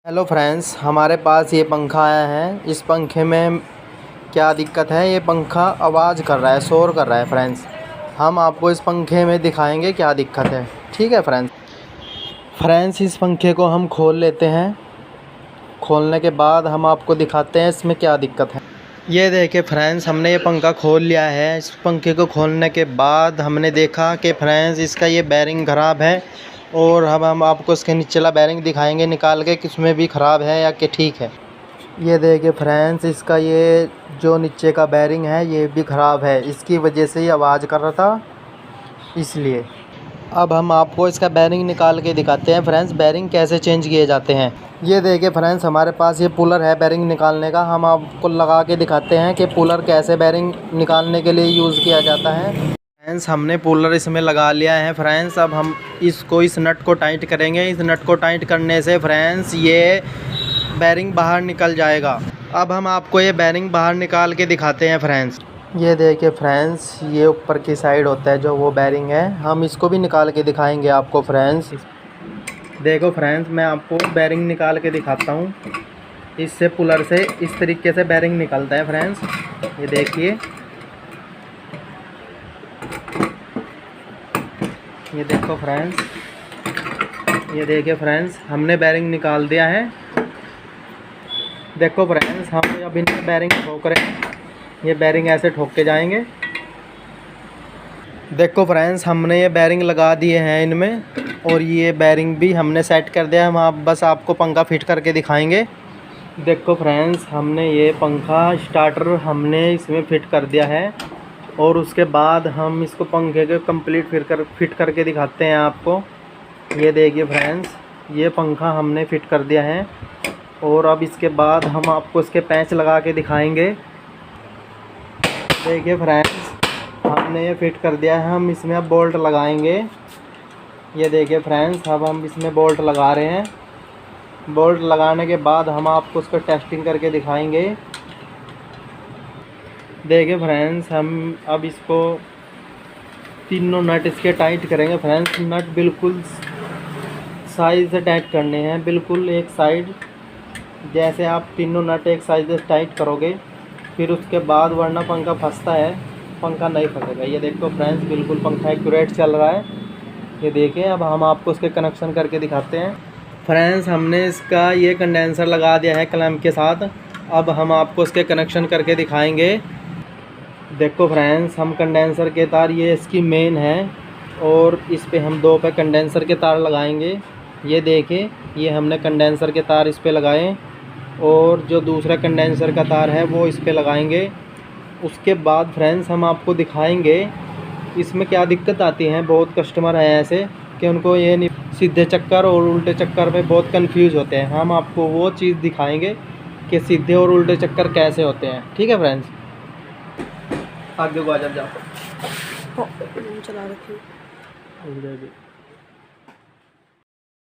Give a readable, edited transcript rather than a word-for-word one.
Hello friends, हमारे पास ये पंखा आया है। इस पंखे में क्या दिक्कत है? ये पंखा आवाज़ कर रहा है, शोर कर रहा है फ्रेंड्स। हम आपको इस पंखे में दिखाएंगे क्या दिक्कत है। ठीक है फ्रेंड्स, इस पंखे को हम खोल लेते हैं। खोलने के बाद हम आपको दिखाते हैं इसमें क्या दिक्कत है। ये देखिए फ्रेंड्स, हमने ये पंखा खोल लिया है। इस पंखे को खोलने के बाद हमने देखा कि फ्रेंड्स इसका ये बैरिंग ख़राब है, और हम आपको इसके निचला बैरिंग दिखाएंगे निकाल के कि इसमें भी ख़राब है या कि ठीक है। ये देखिए फ्रेंड्स, इसका ये जो नीचे का बैरिंग है ये भी ख़राब है। इसकी वजह से ये आवाज़ कर रहा था, इसलिए। अब हम आपको इसका बैरिंग निकाल के दिखाते हैं फ्रेंड्स, बैरिंग कैसे चेंज किए जाते हैं। ये देखिए फ्रेंड्स, हमारे पास ये पुलर है बैरिंग निकालने का। हम आपको लगा के दिखाते हैं कि पुलर कैसे बैरिंग निकालने के लिए यूज़ किया जाता है। फ्रेंड्स, हमने पुलर इसमें लगा लिया है फ्रेंड्स। अब हम इस नट को टाइट करेंगे। इस नट को टाइट करने से फ्रेंड्स ये बैरिंग बाहर निकल जाएगा। अब हम आपको ये बैरिंग बाहर निकाल के दिखाते हैं फ्रेंड्स। ये देखिए फ्रेंड्स, ये ऊपर की साइड होता है जो वो बैरिंग है। हम इसको भी निकाल के दिखाएंगे आपको फ्रेंड्स। देखो फ्रेंड्स, मैं आपको बैरिंग निकाल के दिखाता हूँ। इससे पुलर से इस तरीके से बैरिंग निकलता है फ्रेंड्स। ये देखिए, ये देखो फ्रेंड्स, ये देखिए फ्रेंड्स, हमने बैरिंग निकाल दिया है। देखो फ्रेंड्स, हम अब इनमें बैरिंग ठोक रहे हैं। ये बैरिंग ऐसे ठोक के जाएंगे। देखो फ्रेंड्स, हमने ये बैरिंग लगा दिए हैं इनमें, और ये बैरिंग भी हमने सेट कर दिया है। हम आप बस आपको पंखा फिट करके दिखाएंगे। देखो फ्रेंड्स, हमने ये पंखा स्टार्टर हमने इसमें फिट कर दिया है, और उसके बाद हम इसको पंखे के कंप्लीट फिट करके दिखाते हैं आपको। ये देखिए फ्रेंड्स, ये पंखा हमने फिट कर दिया है, और अब इसके बाद हम आपको इसके पैंच लगा के दिखाएंगे। देखिए फ्रेंड्स, हमने ये फिट कर दिया है। हम इसमें अब बोल्ट लगाएंगे। ये देखिए फ्रेंड्स, अब हम इसमें बोल्ट लगा रहे हैं। बोल्ट लगाने के बाद हम आपको उसका टेस्टिंग करके दिखाएंगे। देखिए फ्रेंड्स, हम अब इसको तीनों नट इसके टाइट करेंगे फ्रेंड्स। नट बिल्कुल साइज से टाइट करने हैं, बिल्कुल एक साइड। जैसे आप तीनों नट एक साइज से टाइट करोगे, फिर उसके बाद, वरना पंखा फंसता है, पंखा नहीं फंसेगा। ये देखो फ्रेंड्स, बिल्कुल पंखा एक्यूरेट चल रहा है। ये देखिए, अब हम आपको उसके कनेक्शन करके दिखाते हैं। फ्रेंड्स, हमने इसका ये कंडेंसर लगा दिया है क्लैंप के साथ। अब हम आपको इसके कनेक्शन करके दिखाएंगे। देखो फ्रेंड्स, हम कंडेंसर के तार, ये इसकी मेन है, और इस पे हम दो पे कंडेंसर के तार लगाएंगे। ये देखिए, ये हमने कंडेंसर के तार इस पे लगाए, और जो दूसरा कंडेंसर का तार है वो इस पे लगाएंगे। उसके बाद फ्रेंड्स, हम आपको दिखाएंगे इसमें क्या दिक्कत आती है। बहुत कस्टमर हैं ऐसे कि उनको ये नहीं, सीधे चक्कर और उल्टे चक्कर में बहुत कंफ्यूज होते हैं। हम आपको वो चीज़ दिखाएंगे कि सीधे और उल्टे चक्कर कैसे होते हैं। ठीक है फ्रेंड्स, आगे को आ जाओ। चला रखी